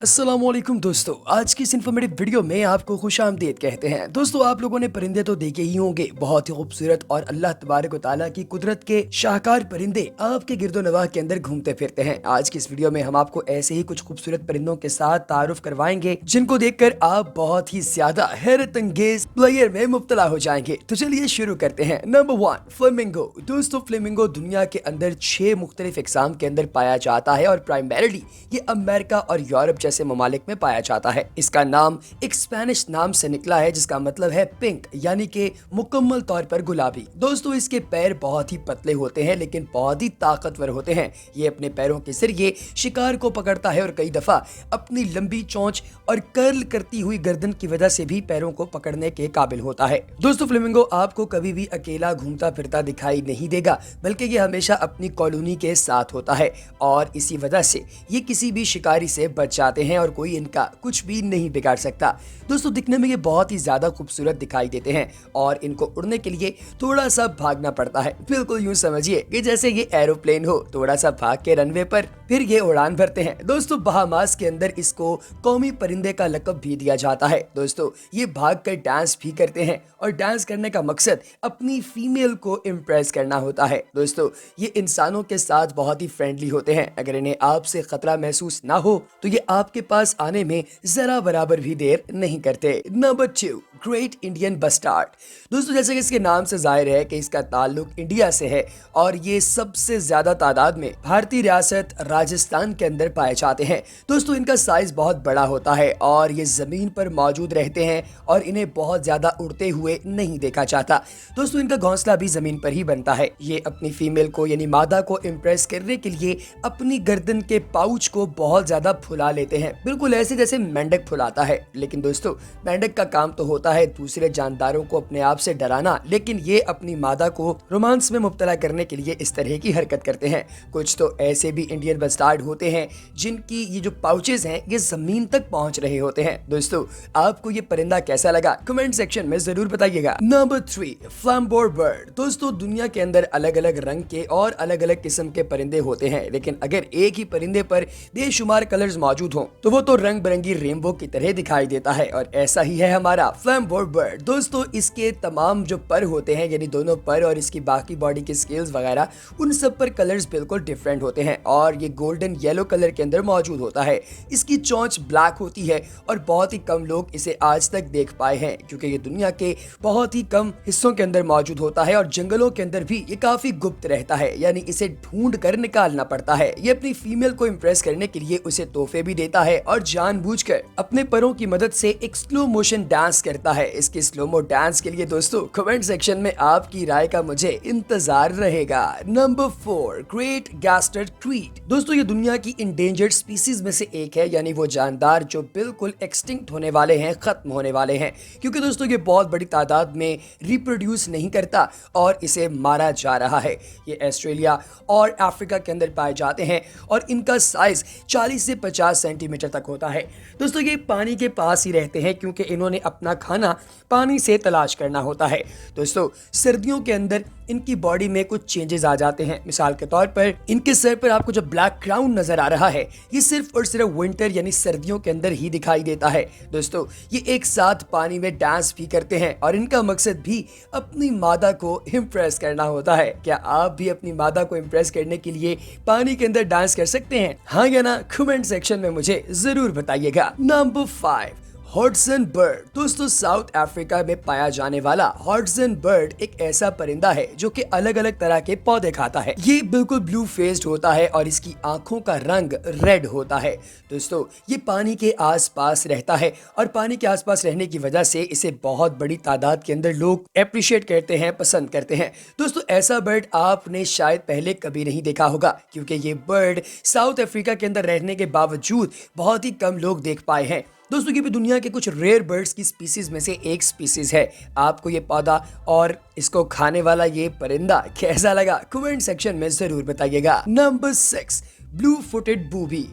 अस्सलामुअलैकुम दोस्तों, आज की इस इन्फॉर्मेटिव वीडियो में आपको खुशामदीद कहते हैं। दोस्तों, आप लोगों ने परिंदे तो देखे ही होंगे, बहुत ही खूबसूरत और अल्लाह तबारक व तआला की कुदरत के शाहकार परिंदे आपके गिरदोनवाह के अंदर घूमते फिरते हैं। आज की इस वीडियो में हम आपको ऐसे ही कुछ खूबसूरत परिंदों के साथ तारुफ करवाएंगे जिनको देखकर आप बहुत ही ज्यादा हैरत अंगेज प्लेयर में मुब्तला हो जाएंगे। तो चलिए शुरू करते हैं। Number 1, flamingo. दोस्तों, फ्लेमिंगो दुनिया के अंदर 6 मुख्तलिफ इकसाम के अंदर पाया जाता है और प्राइमरीली ये अमेरिका और यूरोप जैसे ममालिक में पाया जाता है। इसका नाम एक स्पेनिश नाम से निकला है जिसका मतलब है पिंक, यानी कि मुकम्मल तौर पर गुलाबी। दोस्तों, इसके पैर बहुत ही पतले होते हैं लेकिन बहुत ही ताकतवर होते हैं। ये अपने पैरों के जरिए शिकार को पकड़ता है और कई दफा अपनी लंबी चोंच और कर्ल करती हुई गर्दन की वजह से भी पैरों को पकड़ने के काबिल होता है। दोस्तों, फ्लेमिंगो आपको कभी भी अकेला घूमता फिरता दिखाई नहीं देगा, बल्कि ये हमेशा अपनी कॉलोनी के साथ होता है और इसी वजह से ये किसी भी शिकारी से बच जाते हैं और कोई इनका कुछ भी नहीं बिगाड़ सकता। दोस्तों, दिखने में ये बहुत ही ज्यादा खूबसूरत दिखाई देते हैं और इनको उड़ने के लिए थोड़ा सा भागना पड़ता है। बिल्कुल यूं समझिए कि जैसे ये एरोप्लेन हो, थोड़ा सा भाग के रनवे पर फिर ये उड़ान भरते हैं। दोस्तों, बहामास के अंदर इसको कौमी परिंदे का लक़ब भी दिया जाता है। दोस्तों, ये भाग कर डांस भी करते हैं और डांस करने का मकसद अपनी फीमेल को इम्प्रेस करना होता है। दोस्तों, ये इंसानों के साथ बहुत ही फ्रेंडली होते हैं। अगर इन्हें आपसे खतरा महसूस ना हो तो ये आपके पास आने में जरा बराबर भी देर नहीं करते। Number 2, great Indian bustard. दोस्तों, जैसे कि इसके नाम से जाहिर है कि इसका ताल्लुक इंडिया से है और ये सबसे ज्यादा तादाद में भारतीय रियासत राजस्थान के अंदर पाए जाते हैं। दोस्तों, इनका साइज बहुत बड़ा होता है और ये जमीन पर मौजूद रहते हैं और इन्हें बहुत ज्यादा उड़ते हुए नहीं देखा जाता। दोस्तों, इनका घोंसला भी जमीन पर ही बनता है। ये अपनी फीमेल को यानी मादा को इम्प्रेस करने के लिए अपनी गर्दन के पाउच को बहुत ज्यादा फुला लेते हैं, बिल्कुल ऐसे जैसे मेंढक फुलाता है। लेकिन दोस्तों, मेंढक का काम तो होता है दूसरे जानदारों को अपने आप से डराना, लेकिन ये अपनी मादा को रोमांस में मुब्तला करने के लिए इस तरह की हरकत करते हैं। कुछ तो ऐसे भी इंडियन बस्टार्ड होते हैं जिनकी ये जो पाउचेस हैं ये जमीन तक पहुंच रहे होते हैं। दोस्तों, आपको ये परिंदा कैसा लगा कमेंट सेक्शन में जरूर बताइएगा। नंबर 3, फ्लैम्बोर्ड बर्ड। दोस्तों, दुनिया के अंदर अलग अलग रंग के और अलग अलग किस्म के परिंदे होते हैं, लेकिन अगर एक ही परिंदे पर बेशुमार कलर्स मौजूद हों तो वो तो रंग बिरंगी रेनबो की तरह दिखाई देता है और ऐसा ही है हमारा फ्लैम्बोर्ड बर्ड। दोस्तों, इसके तमाम जो पर होते हैं यानी दोनों पर और इसकी बाकी बॉडी के स्केल्स वगैरह, उन सब पर कलर्स बिल्कुल डिफरेंट होते हैं और ये गोल्डन येलो कलर के अंदर मौजूद होता है। इसकी चोंच ब्लैक होती है और बहुत ही कम लोग इसे आज तक देख पाए हैं क्योंकि ये दुनिया के बहुत ही कम हिस्सों के अंदर मौजूद होता है और जंगलों के अंदर भी ये काफी गुप्त रहता है, यानी इसे ढूंढ कर निकालना पड़ता है। ये अपनी फीमेल को इम्प्रेस करने के लिए उसे तोहफे भी देता है और जानबूझकर अपने परों की मदद से एक स्लो मोशन डांस करता है। इसके स्लोमो डांस के लिए दोस्तों कमेंट सेक्शन में आपकी राय का मुझे इंतजार रहेगा। नंबर 4, ग्रेट गैस्टर्ड ट्वीट। दोस्तों, ये दुनिया की इंडेंजर्ड स्पीसीज में से एक है, यानी वो जानदार जो बिल्कुल एक्सटिंक्ट होने वाले हैं, खत्म होने वाले हैं, क्योंकि दोस्तों ये बहुत बड़ी तादाद में रिप्रोड्यूस नहीं करता और इसे मारा जा रहा है। ये ऑस्ट्रेलिया और अफ्रीका के अंदर पाए जाते हैं और इनका साइज 40 से 50 सेंटीमीटर तक होता है। दोस्तों, ये पानी के पास ही रहते हैं क्योंकि इन्होंने अपना खाना पानी से तलाश करना होता है। दोस्तों, सर्दियों के अंदर इनकी बॉडी में कुछ चेंजेस आ जाते हैं। मिसाल के तौर पर इनके सर पर आपको जो ब्लैक क्राउन नजर आ रहा है ये सिर्फ और सिर्फ विंटर यानी सर्दियों के अंदर ही दिखाई देता है। दोस्तों, ये एक साथ पानी में डांस भी करते हैं और इनका मकसद भी अपनी मादा को इम्प्रेस करना होता है। क्या आप भी अपनी मादा को इम्प्रेस करने के लिए पानी के अंदर डांस कर सकते हैं? हाँ या ना कमेंट सेक्शन में मुझे जरूर बताइएगा। Number 5, Hodson bird. दोस्तों, साउथ अफ्रीका में पाया जाने वाला हॉडसन बर्ड एक ऐसा परिंदा है जो कि अलग अलग तरह के पौधे खाता है। ये बिल्कुल ब्लू फेस्ड होता है और इसकी आंखों का रंग रेड होता है। दोस्तों, ये पानी के आसपास रहता है और पानी के आसपास रहने की वजह से इसे बहुत बड़ी तादाद के अंदर लोग अप्रिशिएट करते हैं, पसंद करते हैं। दोस्तों, ऐसा बर्ड आपने शायद पहले कभी नहीं देखा होगा क्योंकि ये बर्ड साउथ अफ्रीका के अंदर रहने के बावजूद बहुत ही कम लोग देख पाए हैं। दोस्तों, ये भी दुनिया के कुछ रेयर बर्ड्स की स्पीसीज में से एक स्पीसीज है। आपको ये पौधा और इसको खाने वाला ये परिंदा कैसा लगा कमेंट सेक्शन में जरूर बताइएगा। Number 6, blue footed booby.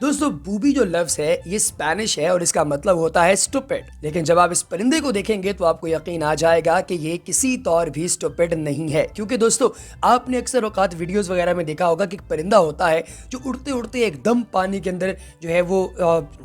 दोस्तों बूबी जो लफ्ज है ये स्पेनिश है और इसका मतलब होता है स्टूपिड, लेकिन जब आप इस परिंदे को देखेंगे तो आपको यकीन आ जाएगा कि ये किसी तौर भी स्टूपिड नहीं है। क्योंकि दोस्तों आपने अक्सर औकात वीडियोस वगैरह में देखा होगा कि एक परिंदा होता है जो उड़ते उड़ते एकदम पानी के अंदर जो है वो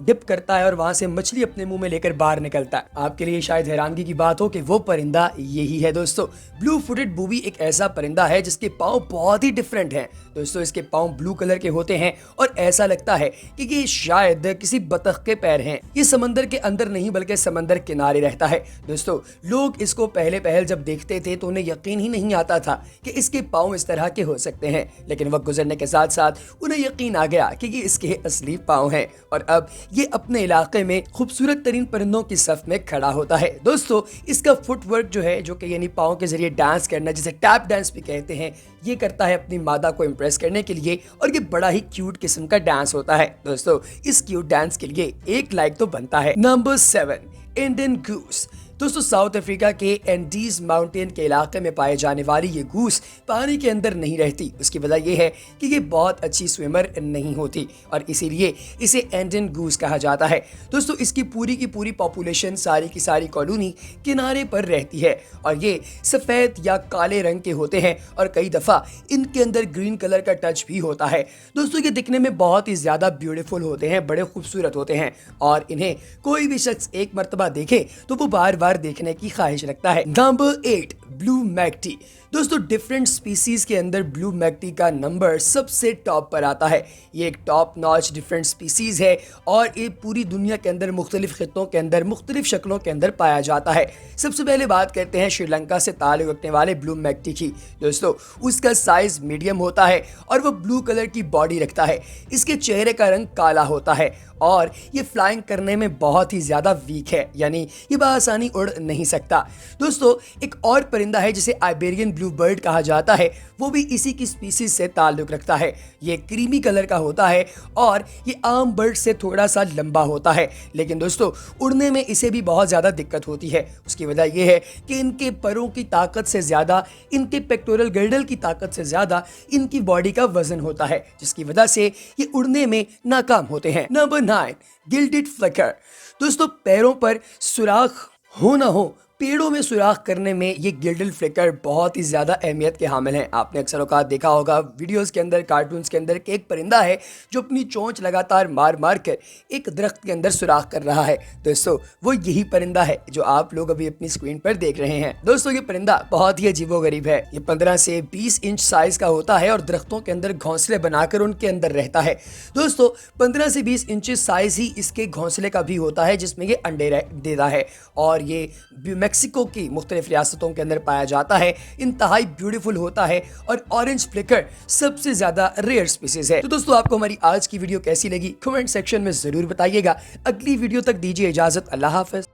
डिप करता है और वहां से मछली अपने मुंह में लेकर बाहर निकलता है। आपके लिए शायद हैरानगी की बात हो कि वो परिंदा यही है दोस्तों। ब्लू फुटेड बूबी एक ऐसा परिंदा है जिसके पाँव बहुत ही डिफरेंट हैं दोस्तों। इसके पाँव ब्लू कलर के होते हैं और ऐसा लगता है कि ये शायद किसी बतख के पैर हैं। ये समंदर के अंदर नहीं बल्कि समंदर किनारे रहता है दोस्तों। लोग इसको पहले पहल जब देखते थे तो उन्हें यकीन ही नहीं आता था कि इसके पाँव इस तरह के हो सकते हैं, लेकिन वक्त गुजरने के साथ साथ उन्हें यकीन आ गया कि ये इसके असली पाँव हैं और अब ये अपने इलाके में खूबसूरत तरीन परिंदों की सफ में खड़ा होता है दोस्तों। इसका फुटवर्क जो है, जो कि यानी पाँव के जरिए डांस करना, जिसे टैप डांस भी कहते हैं, ये करता है अपनी मादा को इम्प्रेस करने के लिए और ये बड़ा ही क्यूट किस्म का डांस होता है दोस्तों। इस क्यूट डांस के लिए एक लाइक तो बनता है। Number 7, Indian goose. दोस्तों साउथ अफ्रीका के एंडीज माउंटेन के इलाके में पाए जाने वाली ये गूस पानी के अंदर नहीं रहती। उसकी वजह यह है कि ये बहुत अच्छी स्विमर नहीं होती और इसीलिए इसे इंडियन गूस कहा जाता है दोस्तों। इसकी पूरी की पूरी पॉपुलेशन, सारी की सारी कॉलोनी किनारे पर रहती है और ये सफ़ेद या काले रंग के होते हैं और कई दफ़ा इनके अंदर ग्रीन कलर का टच भी होता है दोस्तों। ये दिखने में बहुत ही ज़्यादा ब्यूटीफुल होते हैं, बड़े खूबसूरत होते हैं और इन्हें कोई भी शख्स एक मरतबा देखे तो वो बार बार देखने की ख्वाहिश रखता है। नंबर 8, ब्लू मैक्टी। दोस्तों डिफरेंट स्पीसीज के अंदर ब्लू मैक्टी का नंबर सबसे टॉप पर आता है। ये एक टॉप नॉच डिफरेंट स्पीसीज है और ये पूरी दुनिया के अंदर मुख्तलिफ खित्तों के अंदर मुख्तलिफ शक्लों के अंदर पाया जाता है। सबसे पहले बात करते हैं श्रीलंका से ताल्लुक़ रखने वाले ब्लू मैक्टी की दोस्तों। उसका साइज मीडियम होता है और वो ब्लू कलर की बॉडी रखता है। इसके चेहरे का रंग काला होता है और ये फ्लाइंग करने में बहुत ही ज़्यादा वीक है, यानी ये बआसानी उड़ नहीं सकता दोस्तों। एक और परिंदा है जिसे आइबेरियन ब्लू बर्ड कहा जाता है, वो भी इसी की स्पीसीज से ताल्लुक़ रखता है। ये क्रीमी कलर का होता है और ये आम बर्ड से थोड़ा सा लंबा होता है, लेकिन दोस्तों उड़ने में इसे भी बहुत ज़्यादा दिक्कत होती है। उसकी वजह यह है कि इनके परों की ताकत से ज़्यादा, इनके पेक्टोरल गर्डल की ताकत से ज़्यादा इनकी बॉडी का वजन होता है, जिसकी वजह से ये उड़ने में नाकाम होते हैं। Number 9, gilded flicker. दोस्तों पैरों पर सुराख हो ना हो, पेड़ों में सुराख करने में ये गिल्डेड फ्लिकर बहुत ही ज़्यादा अहमियत के हामिल हैं। आपने अक्सर औकात देखा होगा वीडियोस के अंदर, कार्टून्स के अंदर कि एक परिंदा है जो अपनी चोंच लगातार मार मार कर एक दरख्त के अंदर सुराख कर रहा है दोस्तों। वो यही परिंदा है जो आप लोग अभी अपनी स्क्रीन पर देख रहे हैं दोस्तों। ये परिंदा बहुत ही अजीबोगरीब है। ये 15 से 20 इंच साइज का होता है और दरख्तों के अंदर घोंसले बनाकर उनके अंदर रहता है दोस्तों। 15 से 20 इंच साइज ही इसके घोंसले का भी होता है जिसमें ये अंडे देता है और ये मेक्सिको की मुख्तलिफ रियासतों के अंदर पाया जाता है। इंतहाई ब्यूटीफुल होता है और ऑरेंज फ्लिकर सबसे ज्यादा रेयर स्पीसीज है। तो दोस्तों आपको हमारी आज की वीडियो कैसी लगी कमेंट सेक्शन में जरूर बताइएगा। अगली वीडियो तक दीजिए इजाजत। अल्लाह हाफिज।